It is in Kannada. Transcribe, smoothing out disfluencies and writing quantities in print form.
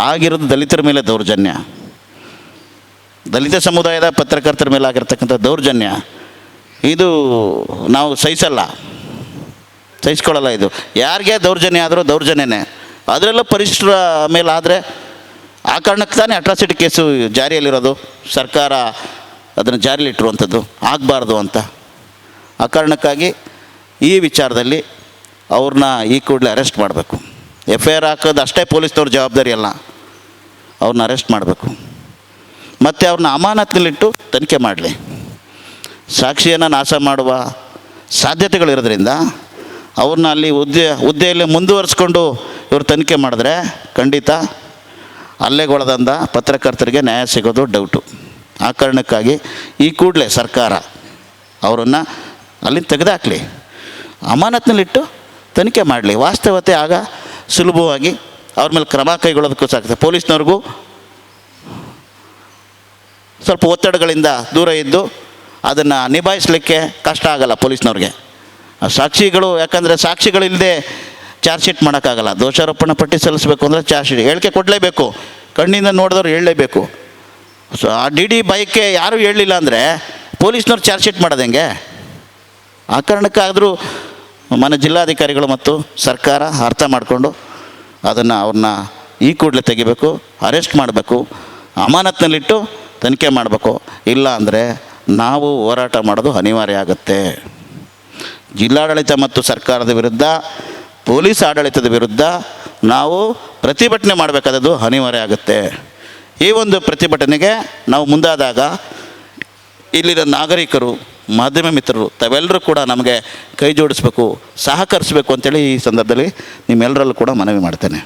ಆಗಿರೋದು ದಲಿತರ ಮೇಲೆ ದೌರ್ಜನ್ಯ, ದಲಿತ ಸಮುದಾಯದ ಪತ್ರಕರ್ತರ ಮೇಲೆ ಆಗಿರ್ತಕ್ಕಂಥ ದೌರ್ಜನ್ಯ ಇದು ನಾವು ಸಹಿಸ್ಕೊಳ್ಳಲ್ಲ. ಇದು ಯಾರಿಗೆ ದೌರ್ಜನ್ಯ ಆದರೂ ದೌರ್ಜನ್ಯನೇ. ಅದರಲ್ಲೂ ಪರಿಶಿಷ್ಟರ ಮೇಲೆ ಆದರೆ ಆ ಕಾರಣಕ್ಕೆ ತಾನೇ ಅಟ್ರಾಸಿಟಿ ಕೇಸು ಜಾರಿಯಲ್ಲಿರೋದು, ಸರ್ಕಾರ ಅದನ್ನು ಜಾರಿಯಲ್ಲಿಟ್ಟಿರುವಂಥದ್ದು ಆಗಬಾರ್ದು ಅಂತ. ಆ ಕಾರಣಕ್ಕಾಗಿ ಈ ವಿಚಾರದಲ್ಲಿ ಅವ್ರನ್ನ ಈ ಕೂಡಲೇ ಅರೆಸ್ಟ್ ಮಾಡಬೇಕು. FIR ಹಾಕೋದು ಅಷ್ಟೇ ಪೊಲೀಸ್ನವ್ರ ಜವಾಬ್ದಾರಿ ಅಲ್ಲ, ಅವ್ರನ್ನ ಅರೆಸ್ಟ್ ಮಾಡಬೇಕು. ಮತ್ತು ಅವ್ರನ್ನ ಅಮಾನತಿನಲ್ಲಿಟ್ಟು ತನಿಖೆ ಮಾಡಲಿ. ಸಾಕ್ಷಿಯನ್ನು ನಾಶ ಮಾಡುವ ಸಾಧ್ಯತೆಗಳಿರೋದ್ರಿಂದ ಅವ್ರನ್ನ ಅಲ್ಲಿ ಹುದ್ದೆಯಲ್ಲಿ ಮುಂದುವರಿಸ್ಕೊಂಡು ಇವರು ತನಿಖೆ ಮಾಡಿದ್ರೆ ಖಂಡಿತ ಹಲ್ಲೆಗೊಳದಂಥ ಪತ್ರಕರ್ತರಿಗೆ ನ್ಯಾಯ ಸಿಗೋದು ಡೌಟು. ಆ ಕಾರಣಕ್ಕಾಗಿ ಈ ಕೂಡಲೇ ಸರ್ಕಾರ ಅವರನ್ನು ಅಲ್ಲಿ ತೆಗೆದುಹಾಕಲಿ, ಅಮಾನತಿನಲ್ಲಿಟ್ಟು ತನಿಖೆ ಮಾಡಲಿ. ವಾಸ್ತವತೆ ಆಗ ಸುಲಭವಾಗಿ ಅವ್ರ ಮೇಲೆ ಕ್ರಮ ಕೈಗೊಳ್ಳೋದಕ್ಕೂ ಸಾಕ್ತದೆ. ಪೊಲೀಸ್ನವ್ರಿಗೂ ಸ್ವಲ್ಪ ಒತ್ತಡಗಳಿಂದ ದೂರ ಇದ್ದು ಅದನ್ನು ನಿಭಾಯಿಸಲಿಕ್ಕೆ ಕಷ್ಟ ಆಗಲ್ಲ ಪೊಲೀಸ್ನವ್ರಿಗೆ. ಸಾಕ್ಷಿಗಳು, ಯಾಕಂದರೆ ಸಾಕ್ಷಿಗಳಿಲ್ಲದೆ ಚಾರ್ಜ್ ಶೀಟ್ ಮಾಡೋಕ್ಕಾಗಲ್ಲ. ದೋಷಾರೋಪಣಾ ಪಟ್ಟಿ ಸಲ್ಲಿಸಬೇಕು ಅಂದರೆ ಚಾರ್ಜ್ ಶೀಟ್ ಹೇಳಿಕೆ ಕೊಡಲೇಬೇಕು, ಕಣ್ಣಿಂದ ನೋಡಿದವ್ರು ಹೇಳಲೇಬೇಕು. ಸೊ ಆ DD ಬೈಕ್ಗೆ ಯಾರೂ ಹೇಳಲಿಲ್ಲ ಅಂದರೆ ಪೊಲೀಸ್ನವ್ರು ಚಾರ್ಜ್ ಶೀಟ್ ಮಾಡೋದು ಹೆಂಗೆ? ಆ ಕಾರಣಕ್ಕಾದರೂ ಮನೆ ಜಿಲ್ಲಾಧಿಕಾರಿಗಳು ಮತ್ತು ಸರ್ಕಾರ ಅರ್ಥ ಮಾಡಿಕೊಂಡು ಅವ್ರನ್ನ ಈ ಕೂಡಲೇ ತೆಗಿಬೇಕು, ಅರೆಸ್ಟ್ ಮಾಡಬೇಕು, ಅಮಾನತಿನಲ್ಲಿಟ್ಟು ತನಿಖೆ ಮಾಡಬೇಕು. ಇಲ್ಲ ಅಂದರೆ ನಾವು ಹೋರಾಟ ಮಾಡೋದು ಅನಿವಾರ್ಯ ಆಗುತ್ತೆ. ಜಿಲ್ಲಾಡಳಿತ ಮತ್ತು ಸರ್ಕಾರದ ವಿರುದ್ಧ, ಪೊಲೀಸ್ ಆಡಳಿತದ ವಿರುದ್ಧ ನಾವು ಪ್ರತಿಭಟನೆ ಮಾಡಬೇಕಾದದ್ದು ಅನಿವಾರ್ಯ ಆಗುತ್ತೆ. ಈ ಒಂದು ಪ್ರತಿಭಟನೆಗೆ ನಾವು ಮುಂದಾದಾಗ ಇಲ್ಲಿನ ನಾಗರಿಕರು, ಮಾಧ್ಯಮ ಮಿತ್ರರು ತಾವೆಲ್ಲರೂ ಕೂಡ ನಮಗೆ ಕೈ ಜೋಡಿಸ್ಬೇಕು, ಸಹಕರಿಸಬೇಕು ಅಂತೇಳಿ ಈ ಸಂದರ್ಭದಲ್ಲಿ ನಿಮ್ಮೆಲ್ಲರಲ್ಲೂ ಕೂಡ ಮನವಿ ಮಾಡ್ತೇನೆ.